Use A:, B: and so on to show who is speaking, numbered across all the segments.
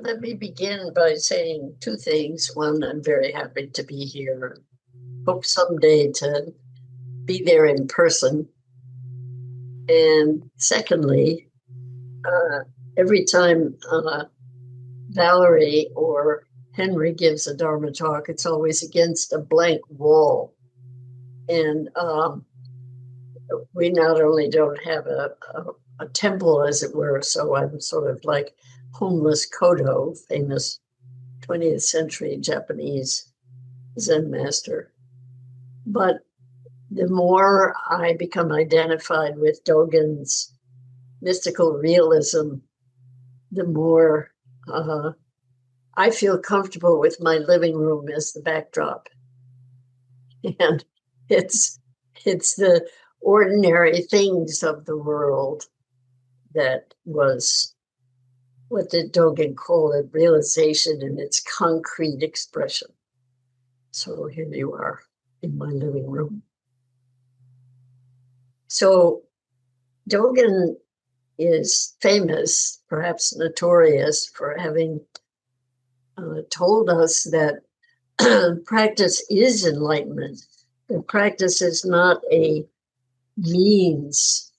A: Let me begin by saying two things. One, I'm very happy to be here. Hope someday to be there in person. And secondly, every time Valerie or Henry gives a Dharma talk, it's always against a blank wall. And we not only don't have a temple, as it were, so I'm sort of like homeless Kodo, famous 20th century Japanese Zen master. But the more I become identified with Dogen's mystical realism, the more I feel comfortable with my living room as the backdrop. And it's the ordinary things of the world that was, what did Dogen call it, realization in its concrete expression. So here you are in my living room. So Dogen is famous, perhaps notorious, for having told us that practice is enlightenment. And practice is not a means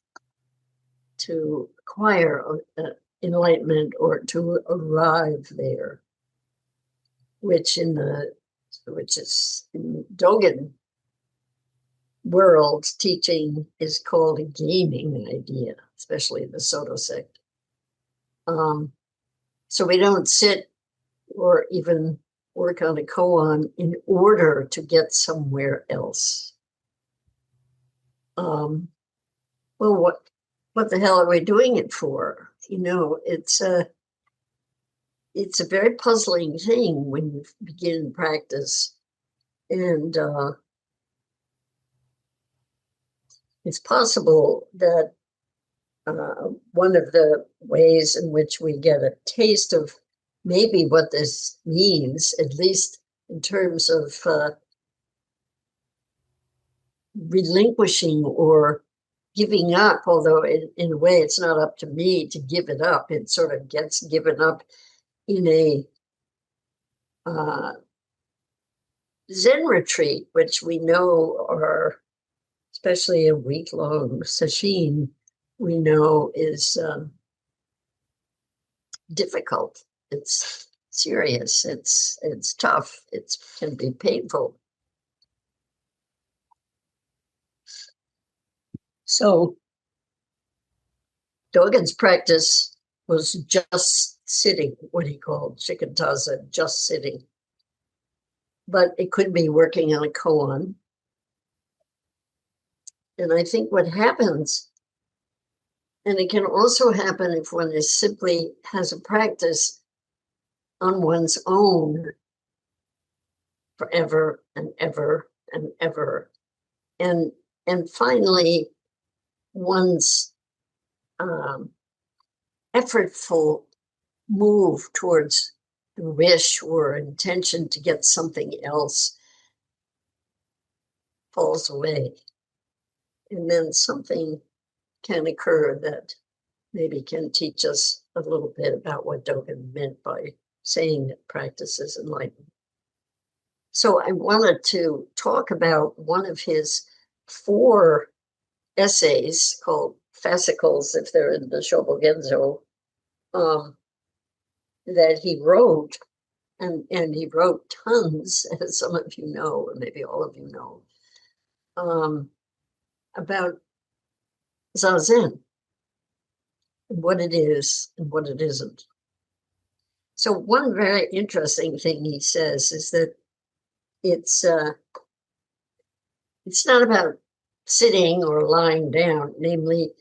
A: to acquire enlightenment or to arrive there, which is in Dogen world teaching is called a gaming idea, especially the Soto sect. So we don't sit or even work on a koan in order to get somewhere else. Well, what the hell are we doing it for? You know, it's a very puzzling thing when you begin practice, and it's possible that one of the ways in which we get a taste of maybe what this means, at least in terms of relinquishing or giving up, although in a way it's not up to me to give it up. It sort of gets given up in a Zen retreat, which we know are, especially a week-long sesshin, we know is difficult. It's serious. It's tough. It can be painful. So Dogen's practice was just sitting, what he called shikantaza, just sitting. But it could be working on a koan. And I think what happens, and it can also happen if one is simply has a practice on one's own forever and ever and ever. And finally, one's effortful move towards the wish or intention to get something else falls away. And then something can occur that maybe can teach us a little bit about what Dogen meant by saying that practice is enlightenment. So I wanted to talk about one of his 4 essays called fascicles, if they're in the Shobogenzo, that he wrote, and he wrote tons, as some of you know, or maybe all of you know, about zazen, and what it is and what it isn't. So one very interesting thing he says is that it's not about sitting or lying down. Namely,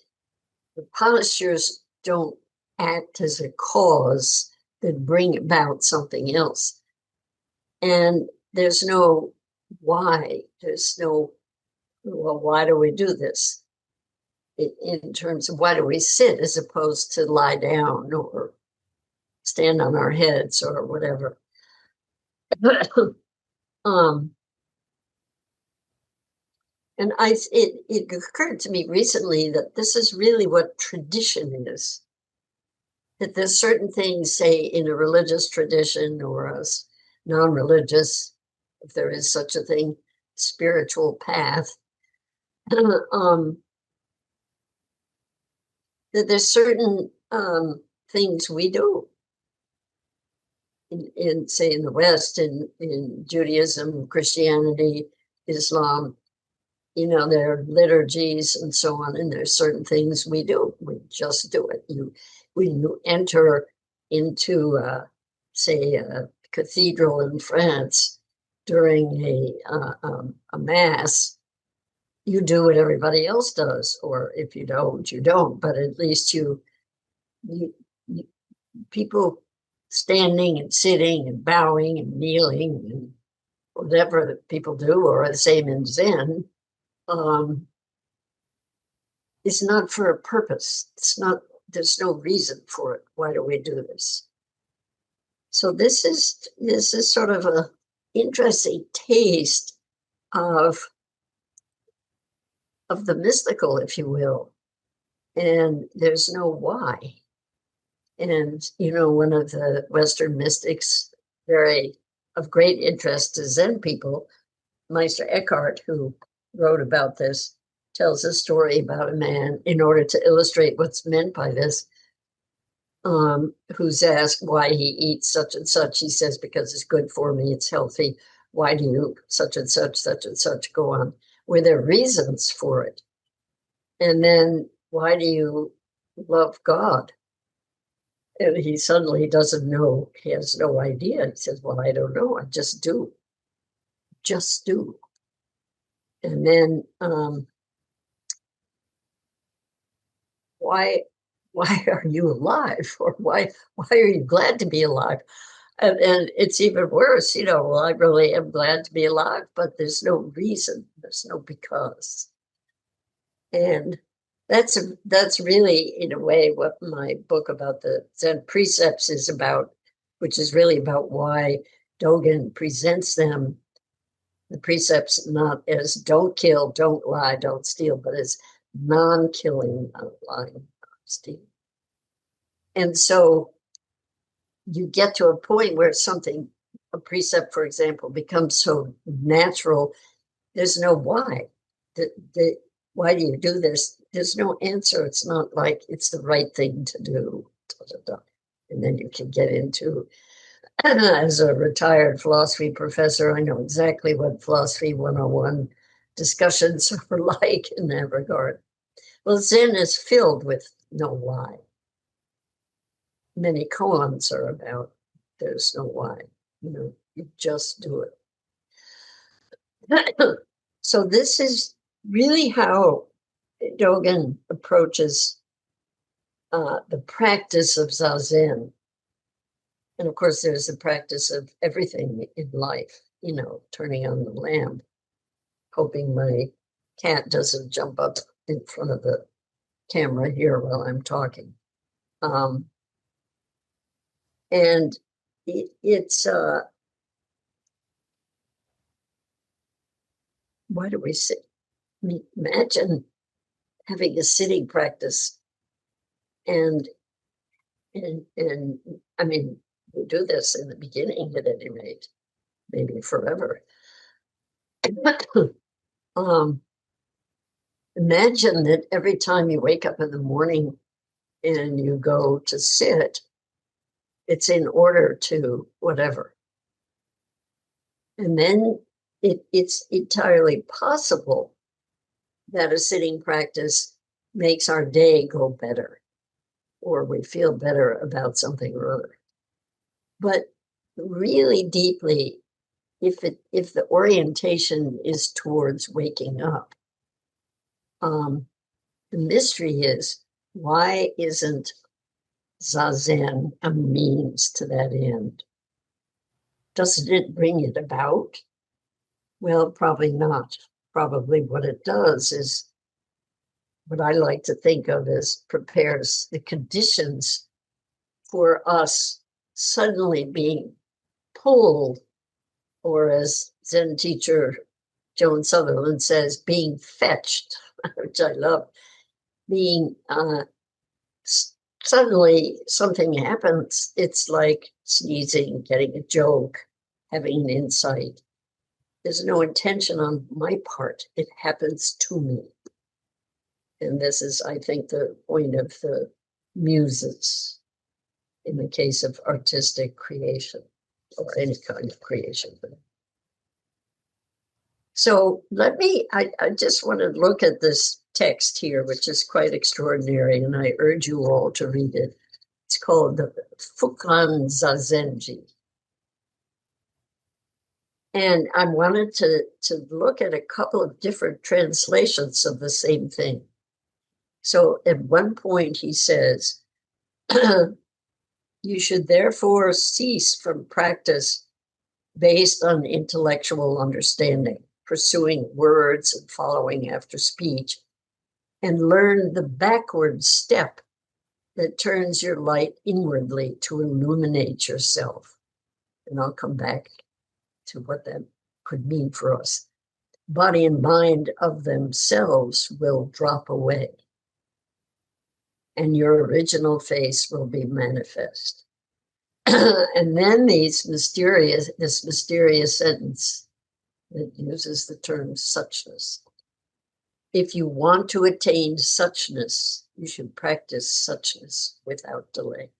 A: the postures don't act as a cause that bring about something else. And there's no why. There's no, well, why do we do this? In terms of why do we sit as opposed to lie down or stand on our heads or whatever. And it occurred to me recently that this is really what tradition is. that there's certain things, say, in a religious tradition or a non-religious, if there is such a thing, spiritual path, that there's certain things we do in say in the West, in Judaism, Christianity, Islam, there are liturgies and so on, and there's certain things we do. We just do it. When you enter into, say, a cathedral in France during a mass, you do what everybody else does, or if you don't, you don't. But at least you people standing and sitting and bowing and kneeling and whatever that people do, or the same in Zen, is not for a purpose. There's no reason for it. Why do we do this? So this is sort of a interesting taste of the mystical, if you will. And there's no why. And, one of the Western mystics, of great interest to Zen people, Meister Eckhart, who wrote about this, tells a story about a man, in order to illustrate what's meant by this, who's asked why he eats such and such. He says, because it's good for me, it's healthy. Why do you such and such go on? Were there reasons for it? And then, why do you love God? And he suddenly doesn't know. He has no idea. He says, well, I don't know. I just do. Just do. And then, why are you alive? Or why are you glad to be alive? And it's even worse, well, I really am glad to be alive, but there's no reason. There's no because. And that's really, in a way, what my book about the Zen precepts is about, which is really about why Dogen presents them, the precepts, not as don't kill, don't lie, don't steal, but as non-killing, not lying, not stealing. And so you get to a point where a precept, for example, becomes so natural, there's no why. Why do you do this? There's no answer. It's not like it's the right thing to do. And then you can get into, as a retired philosophy professor, I know exactly what philosophy 101 discussions are like in that regard. Well, Zen is filled with no why. Many koans are about there's no why. You just do it. So this is really how Dogen approaches the practice of zazen. And of course, there's the practice of everything in life, turning on the lamp, hoping my cat doesn't jump up in front of the camera here while I'm talking. And it's, why do we sit? Imagine having a sitting practice, and I mean, we do this in the beginning at any rate, maybe forever. Imagine that every time you wake up in the morning and you go to sit, it's in order to whatever. And then it's entirely possible that a sitting practice makes our day go better, or we feel better about something or other. But really deeply, if the orientation is towards waking up, the mystery is, why isn't zazen a means to that end? Doesn't it bring it about? Well, probably not. Probably what it does is what I like to think of as prepares the conditions for us suddenly being pulled, or as Zen teacher Joan Sutherland says, being fetched, which I love, being suddenly something happens. It's like sneezing, getting a joke, having an insight. There's no intention on my part. It happens to me. And this is, I think, the point of the muses in the case of artistic creation or any kind of creation. So I just want to look at this text here, which is quite extraordinary, and I urge you all to read it. It's called the Fukanzazenji. And I wanted to look at a couple of different translations of the same thing. So at one point he says, you should therefore cease from practice based on intellectual understanding, pursuing words and following after speech, and learn the backward step that turns your light inwardly to illuminate yourself. And I'll come back to what that could mean for us. Body and mind of themselves will drop away, and your original face will be manifest. And then this mysterious sentence that uses the term suchness. If you want to attain suchness, you should practice suchness without delay.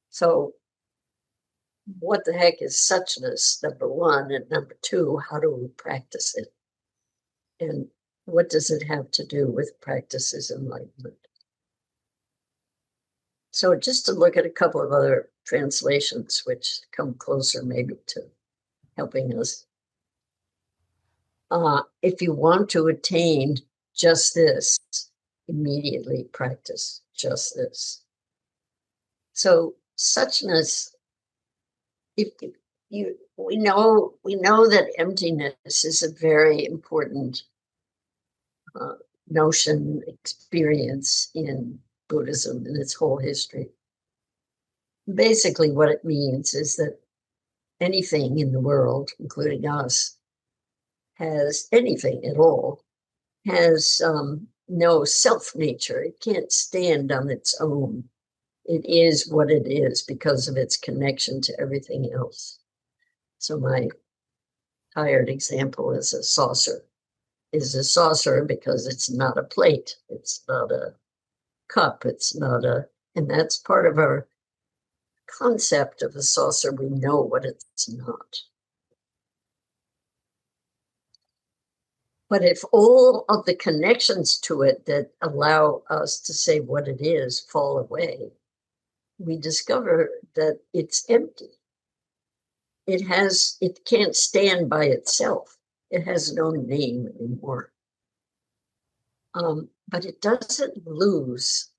A: So what the heck is suchness, number one, and number two, how do we practice it? And what does it have to do with practices enlightenment? So just to look at a couple of other translations, which come closer maybe to helping us. If you want to attain just this, immediately practice just this. So suchness, we know that emptiness is a very important notion, experience in Buddhism and its whole history. Basically, what it means is that anything in the world, including us, has anything at all, has no self-nature. It can't stand on its own. It is what it is because of its connection to everything else. So my tired example is a saucer. Is a saucer because it's not a plate. It's not a cup. It's not and that's part of our concept of a saucer. We know what it's not. But if all of the connections to it that allow us to say what it is fall away, we discover that it's empty. It can't stand by itself. It has no name anymore. But it doesn't lose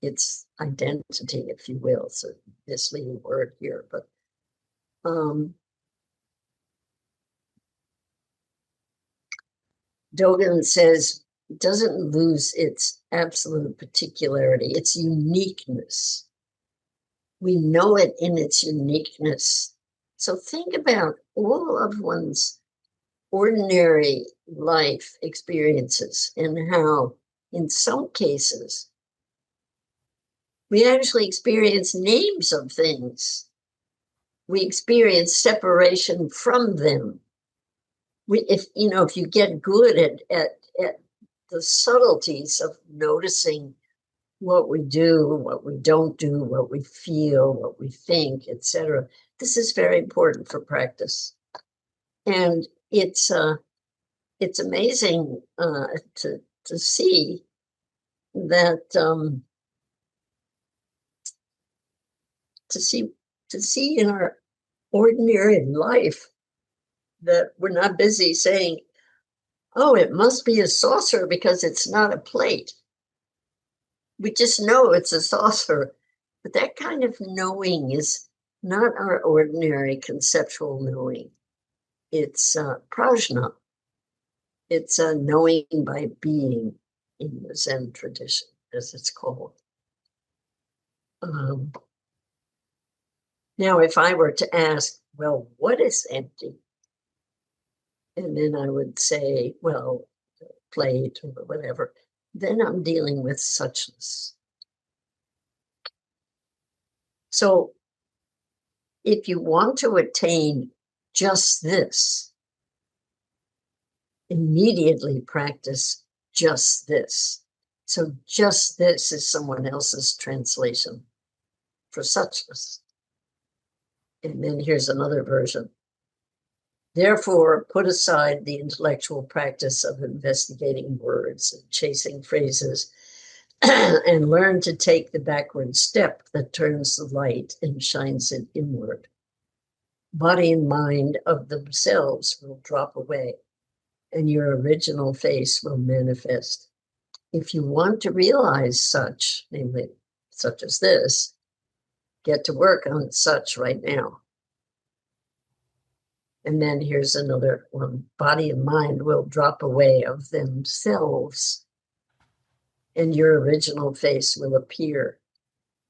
A: its identity, if you will. It's a misleading word here, but Dogen says it doesn't lose its absolute particularity, its uniqueness. We know it in its uniqueness. So think about all of one's ordinary life experiences and how, in some cases, we actually experience names of things. We experience separation from them. If you get good at the subtleties of noticing what we do, what we don't do, what we feel, what we think, etc. This is very important for practice, and it's amazing to see that to see in our ordinary life that we're not busy saying, "Oh, it must be a saucer because it's not a plate." We just know it's a saucer. But that kind of knowing is not our ordinary conceptual knowing. It's prajna. It's a knowing by being in the Zen tradition, as it's called. Now, if I were to ask, well, what is empty? And then I would say, well, plate or whatever. Then I'm dealing with suchness. So if you want to attain just this, immediately practice just this. So just this is someone else's translation for suchness. And then here's another version. Therefore, put aside the intellectual practice of investigating words and chasing phrases and learn to take the backward step that turns the light and shines it inward. Body and mind of themselves will drop away, and your original face will manifest. If you want to realize such, namely such as this, get to work on such right now. And then here's another one. Body and mind will drop away of themselves, and your original face will appear.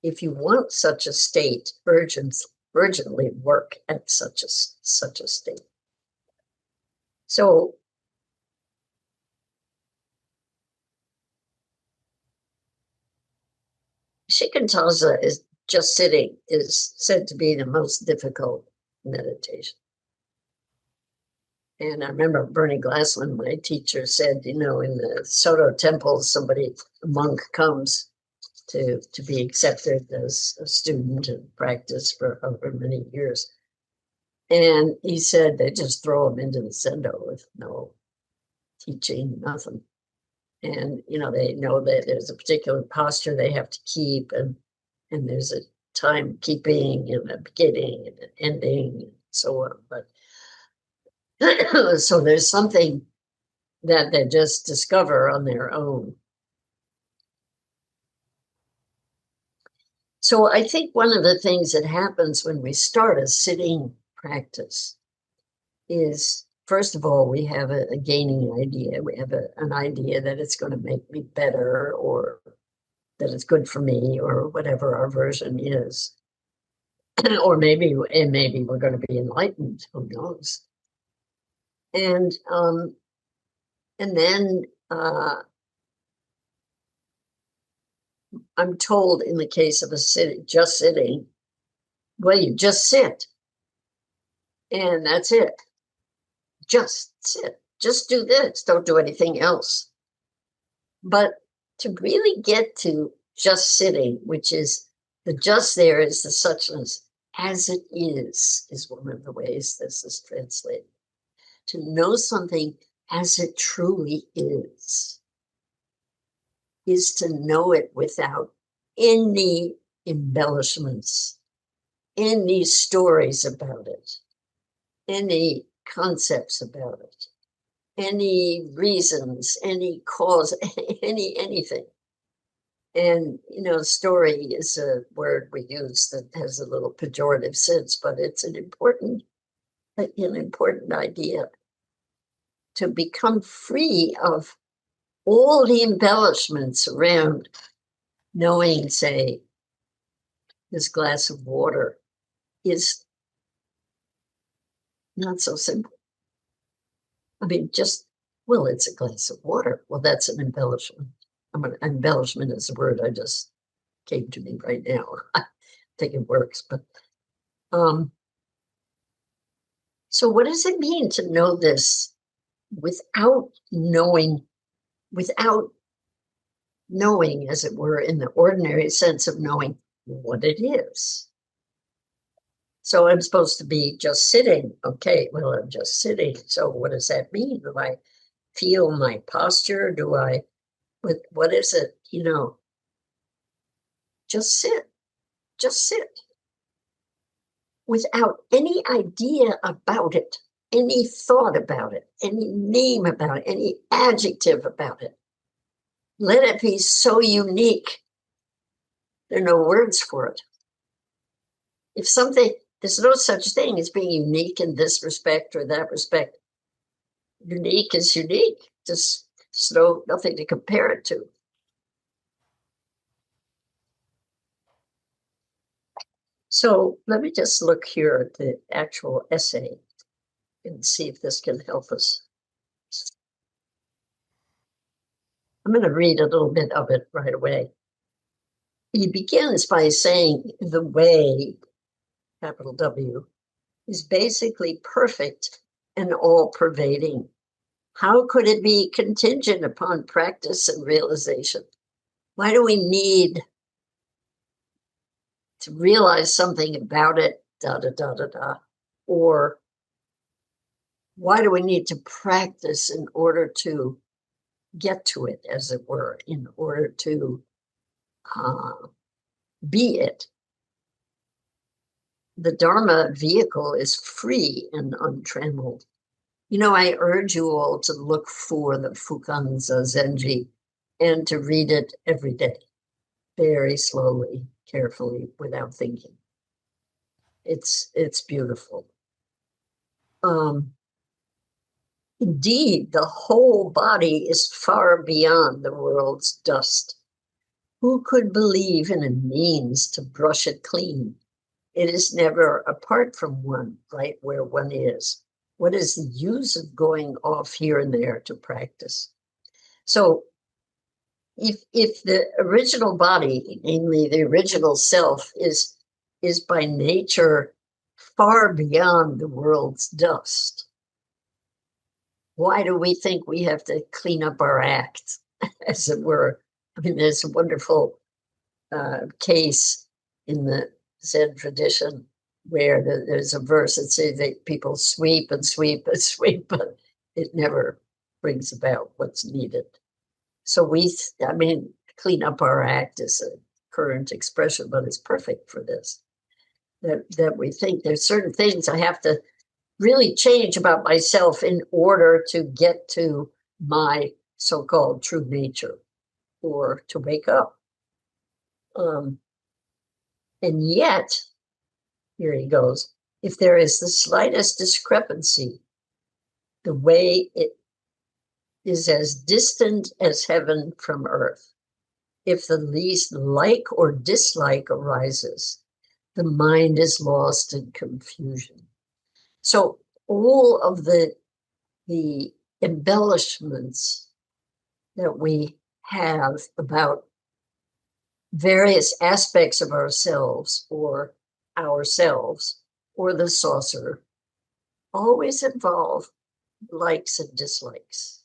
A: If you want such a state, urgently work at such a state. So shikantaza is just sitting, is said to be the most difficult meditation. And I remember Bernie Glassman, my teacher, said, in the Soto temples, a monk comes to be accepted as a student and practice for over many years. And he said they just throw him into the sendo with no teaching, nothing. And, they know that there's a particular posture they have to keep, and there's a timekeeping and a beginning and an ending and so on. But so there's something that they just discover on their own. So I think one of the things that happens when we start a sitting practice is, first of all, we have a gaining idea. We have an idea that it's going to make me better, or that it's good for me, or whatever our version is. Or maybe we're going to be enlightened. Who knows? And then I'm told, in the case of just sitting, well, you just sit, and that's it. Just sit. Just do this. Don't do anything else. But to really get to just sitting, which is the just there is the suchness as it is one of the ways this is translated. To know something as it truly is to know it without any embellishments, any stories about it, any concepts about it, any reasons, any cause, anything. And, story is a word we use that has a little pejorative sense, but it's an important idea to become free of all the embellishments around knowing, say, this glass of water is not so simple. I mean, it's a glass of water. Well, that's an embellishment. Embellishment is a word I just came to me right now. I think it works, but so what does it mean to know this without knowing, as it were, in the ordinary sense of knowing what it is? So I'm supposed to be just sitting. Okay, well, I'm just sitting. So what does that mean? Do I feel my posture? What is it? Just sit. Just sit. Without any idea about it, any thought about it, any name about it, any adjective about it. Let it be so unique. There are no words for it. There's no such thing as being unique in this respect or that respect. Unique is unique. There's nothing to compare it to. So let me just look here at the actual essay and see if this can help us. I'm going to read a little bit of it right away. he begins by saying the way, capital W, is basically perfect and all-pervading. How could it be contingent upon practice and realization? Why do we need to realize something about it, da da da da da? Or why do we need to practice in order to get to it, as it were, in order to be it? The Dharma vehicle is free and untrammeled. You know, I urge you all to look for the Fukanzazenji and to read it every day, very slowly, carefully, without thinking. It's beautiful. Indeed, the whole body is far beyond the world's dust. Who could believe in a means to brush it clean? It is never apart from one, right where one is. What is the use of going off here and there to practice? So if the original body, namely the original self, is by nature far beyond the world's dust, why do we think we have to clean up our act, as it were? I mean, there's a wonderful case in the Zen tradition where there's a verse that says that people sweep and sweep and sweep, but it never brings about what's needed. So clean up our act is a current expression, but it's perfect for this. That we think there's certain things I have to really change about myself in order to get to my so-called true nature or to wake up. And yet, here he goes, if there is the slightest discrepancy, the way it is as distant as heaven from earth. If the least like or dislike arises, the mind is lost in confusion. So all of the embellishments that we have about various aspects of ourselves or the saucer always involve likes and dislikes.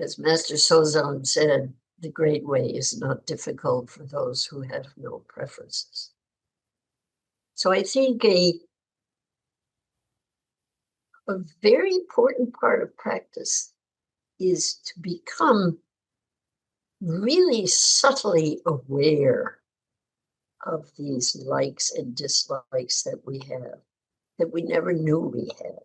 A: As Master Sozan said, the great way is not difficult for those who have no preferences. So I think a very important part of practice is to become really subtly aware of these likes and dislikes that we have, that we never knew we had.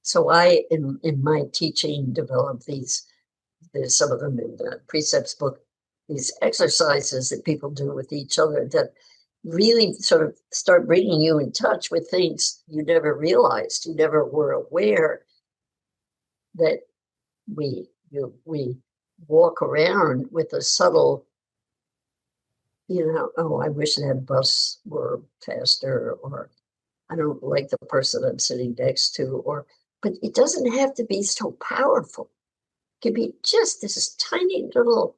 A: So I, in my teaching, developed there's some of them in the Precepts book, these exercises that people do with each other that really sort of start bringing you in touch with things you never realized, you never were aware that we walk around with a subtle, oh, I wish that bus were faster, or I don't like the person I'm sitting next to, but it doesn't have to be so powerful. It can be just this tiny little,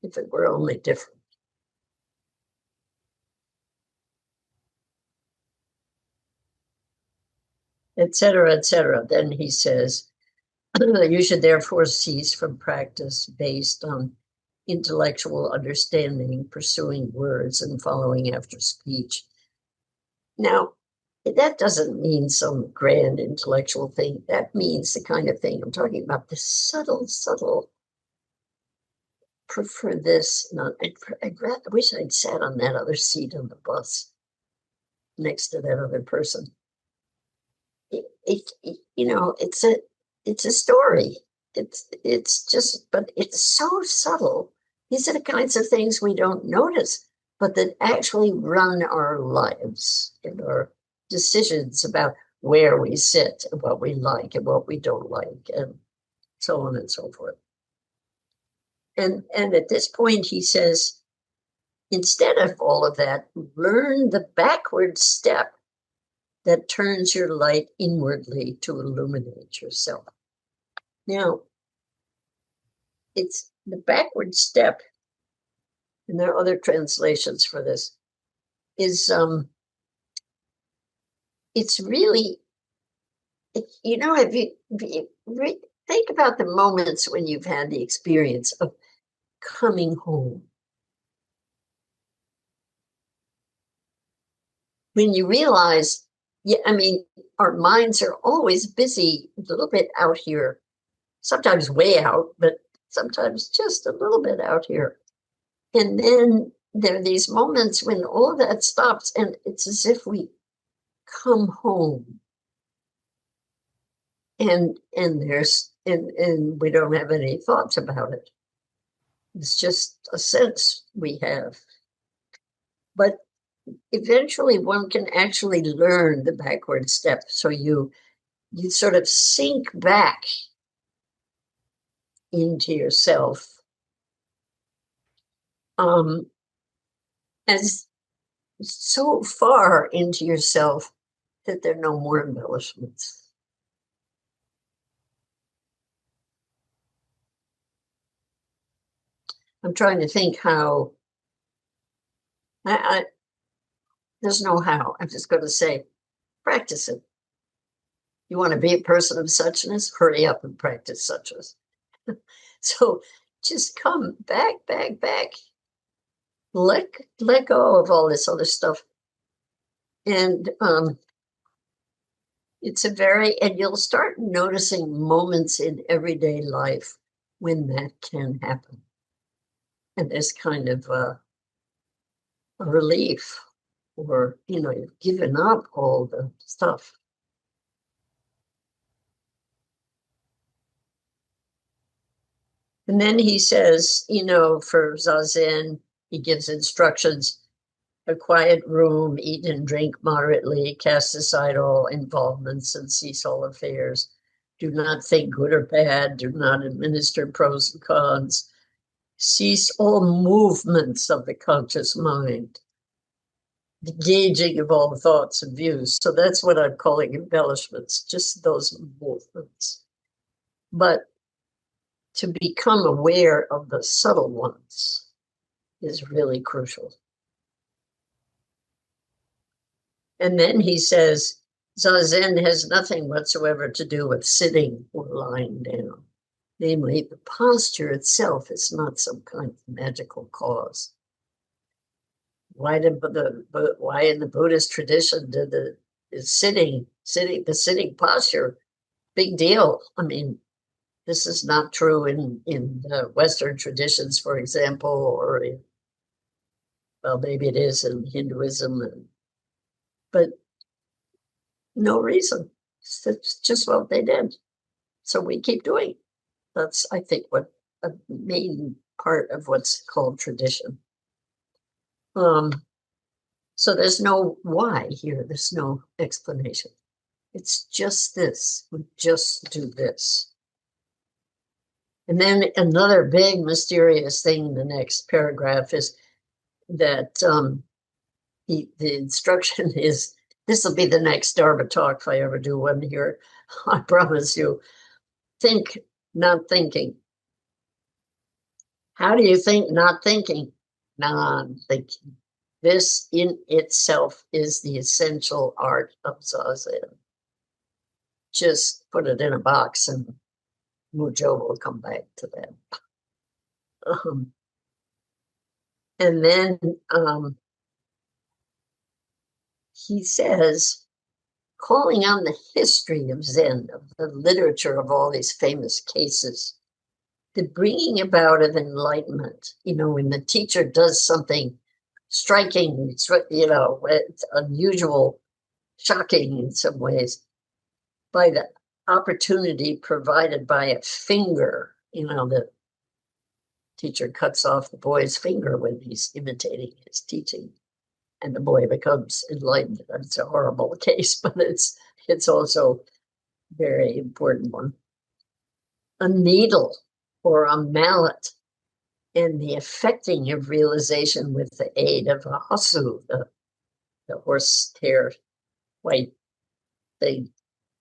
A: if it were only different. Etc., etc. Then he says, you should therefore cease from practice based on intellectual understanding, pursuing words, and following after speech. Now, that doesn't mean some grand intellectual thing. That means the kind of thing I'm talking about, the subtle, prefer this. I wish I'd sat on that other seat on the bus next to that other person. It's a story. It's just, but it's so subtle. These are the kinds of things we don't notice, but that actually run our lives and our decisions about where we sit and what we like and what we don't like, and so on and so forth. And at this point, he says, instead of all of that, learn the backward step that turns your light inwardly to illuminate yourself. Now, it's the backward step, and there are other translations for this, is it's really, think about the moments when you've had the experience of coming home. When you realize, our minds are always busy, a little bit out here, sometimes way out, but sometimes just a little bit out here. And then there are these moments when all that stops, and it's as if we come home. And we don't have any thoughts about it. It's just a sense we have. But eventually one can actually learn the backward step. So you sort of sink back into yourself as so far into yourself that there are no more embellishments. I'm trying to think how. There's no how. I'm just going to say, practice it. You want to be a person of suchness? Hurry up and practice suchness. So just come back. Let go of all this other stuff. And and you'll start noticing moments in everyday life when that can happen. And there's kind of a relief, or, you've given up all the stuff. And then he says, for zazen, he gives instructions: a quiet room, eat and drink moderately, cast aside all involvements and cease all affairs. Do not think good or bad. Do not administer pros and cons. Cease all movements of the conscious mind, the gauging of all thoughts and views. So that's what I'm calling embellishments, just those movements. But to become aware of the subtle ones is really crucial. And then he says, zazen has nothing whatsoever to do with sitting or lying down. Namely, the posture itself is not some kind of magical cause. Why in the Buddhist tradition did the sitting posture big deal? This is not true in the Western traditions, for example, or maybe it is in Hinduism, but no reason. It's just what they did. So we keep doing it. That's, I think, what a main part of what's called tradition. So there's no why here. There's no explanation. It's just this. We just do this. And then another big mysterious thing in the next paragraph is that the instruction is, this will be the next Dharma talk if I ever do one here. I promise you. Think, not thinking. How do you think not thinking? Non-thinking. This in itself is the essential art of zazen. Just put it in a box and Mujo will come back to that. And then he says, calling on the history of Zen, of the literature of all these famous cases, the bringing about of enlightenment, when the teacher does something striking, it's unusual, shocking in some ways, by the opportunity provided by a finger, the teacher cuts off the boy's finger when he's imitating his teaching, and the boy becomes enlightened. It's a horrible case, but it's also a very important one. A needle or a mallet, and the effecting of realization with the aid of a hasu, the horsehair white thing,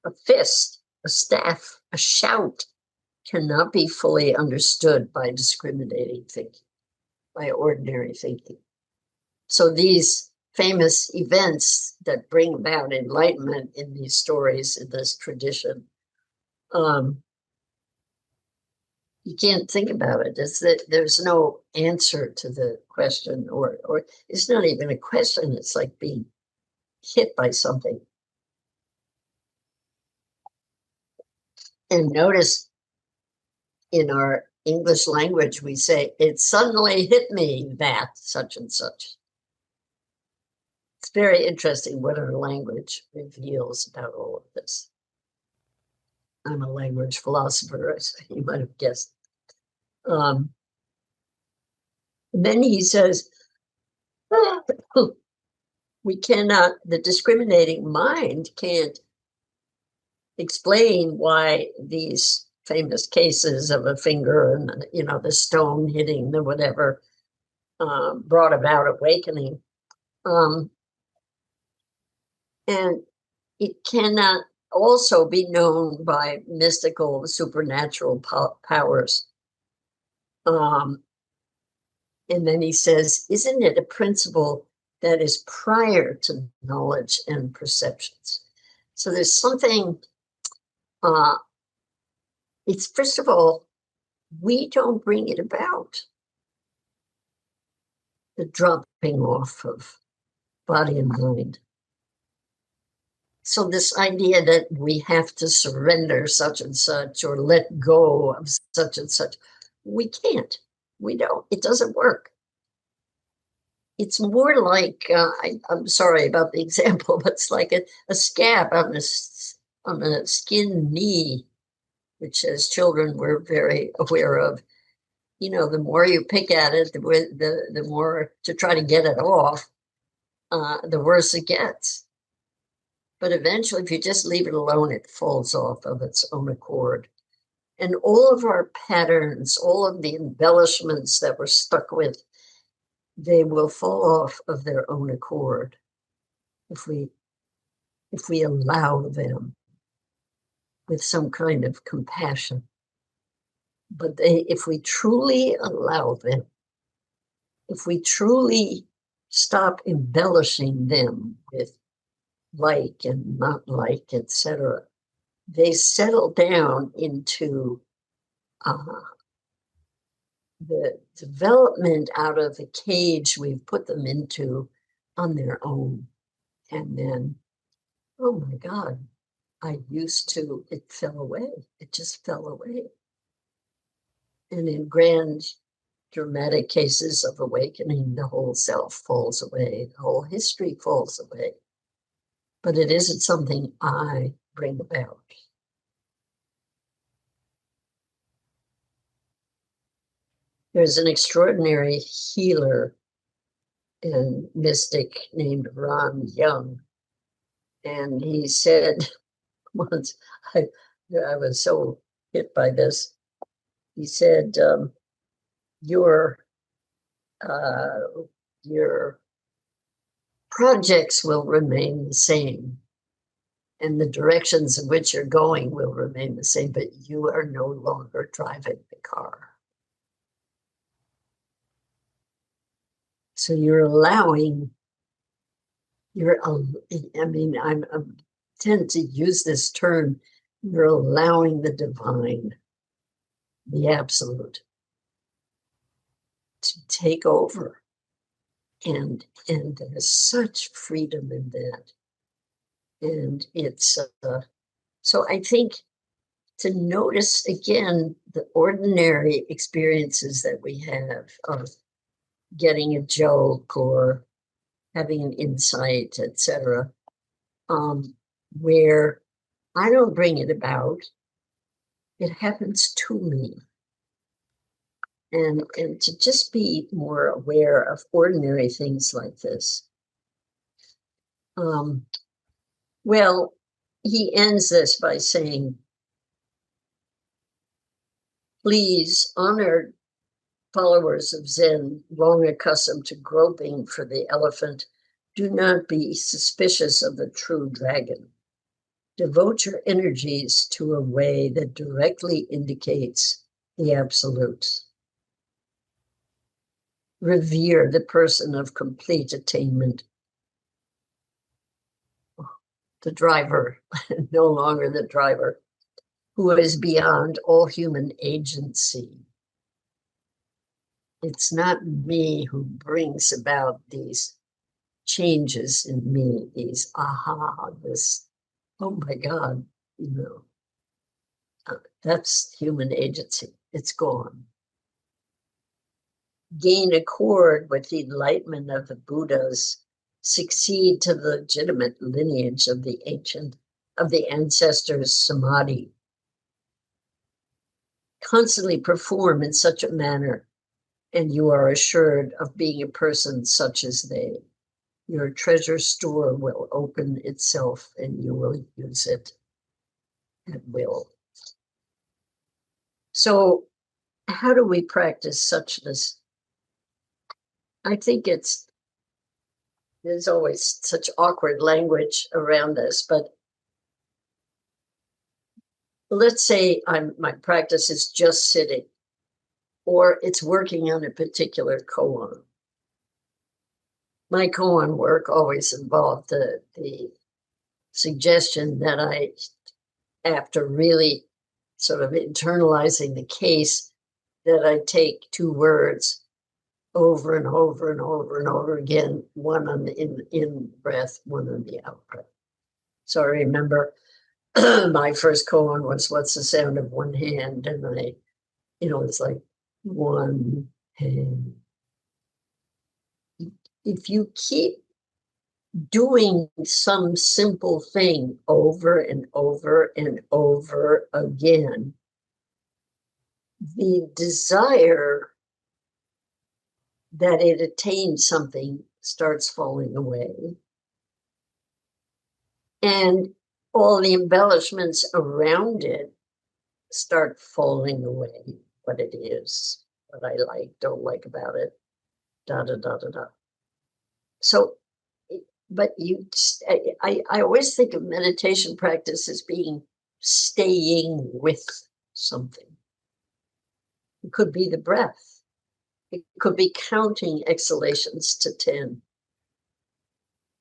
A: a fist, a staff, a shout, cannot be fully understood by discriminating thinking, by ordinary thinking. So these famous events that bring about enlightenment in these stories, in this tradition, you can't think about it. It's that there's no answer to the question, or it's not even a question. It's like being hit by something. And notice in our English language, we say, it suddenly hit me that such and such. It's very interesting what our language reveals about all of this. I'm a language philosopher, as you might have guessed. Then he says, we cannot, the discriminating mind can't explain why these famous cases of a finger and, you know, the stone hitting the whatever brought about awakening. And it cannot also be known by mystical, supernatural powers. And then he says, isn't it a principle that is prior to knowledge and perceptions? So there's something, it's first of all, we don't bring it about. The dropping off of body and mind. So this idea that we have to surrender such and such or let go of such and such, we can't. We don't. It doesn't work. It's more like, I'm sorry about the example, but it's like a scab on a skin knee, which as children we're very aware of. You know, the more you pick at it, the more to try to get it off, the worse it gets. But eventually, if you just leave it alone, it falls off of its own accord. And all of our patterns, all of the embellishments that we're stuck with, they will fall off of their own accord if we allow them with some kind of compassion. But if we truly allow them, if we truly stop embellishing them with like and not like, etc., they settle down into the development out of the cage we've put them into on their own. And then, oh my God, it fell away. It just fell away. And in grand dramatic cases of awakening, the whole self falls away, the whole history falls away. But it isn't something I bring about. There's an extraordinary healer and mystic named Ron Young. And he said once, I was so hit by this. He said, your projects will remain the same, and the directions in which you're going will remain the same, but you are no longer driving the car. So you're allowing, I tend to use this term, you're allowing the divine, the absolute, to take over. And there's such freedom in that. And it's, so I think to notice again the ordinary experiences that we have of getting a joke or having an insight, etc., where I don't bring it about, it happens to me. And to just be more aware of ordinary things like this. Well, he ends this by saying, please, honored followers of Zen, long accustomed to groping for the elephant, do not be suspicious of the true dragon. Devote your energies to a way that directly indicates the absolute. Revere the person of complete attainment. The driver, no longer the driver, who is beyond all human agency. It's not me who brings about these changes in me, these this, oh my God, that's human agency. It's gone. Gain accord with the enlightenment of the Buddhas, succeed to the legitimate lineage of the ancestors' samadhi. Constantly perform in such a manner, and you are assured of being a person such as they. Your treasure store will open itself and you will use it at will. So, how do we practice suchness? I think there's always such awkward language around this, but let's say my practice is just sitting, or it's working on a particular koan. My koan work always involved the suggestion that after really sort of internalizing the case, that I take two words over and over and over and over again, one on the in breath, one on the out breath. So I remember my first koan was "What's the sound of one hand?" And it's like one hand. If you keep doing some simple thing over and over and over again, the desire that it attains something starts falling away. And all the embellishments around it start falling away. What it is, what I like, don't like about it, da da da da da. So, but I always think of meditation practice as being staying with something. It could be the breath. It could be counting exhalations to 10.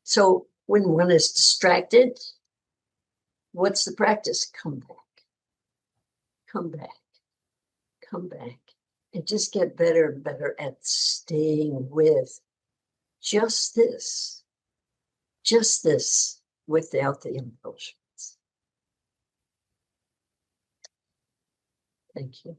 A: So when one is distracted, what's the practice? Come back, come back, come back. And just get better and better at staying with just this without the impulsions. Thank you.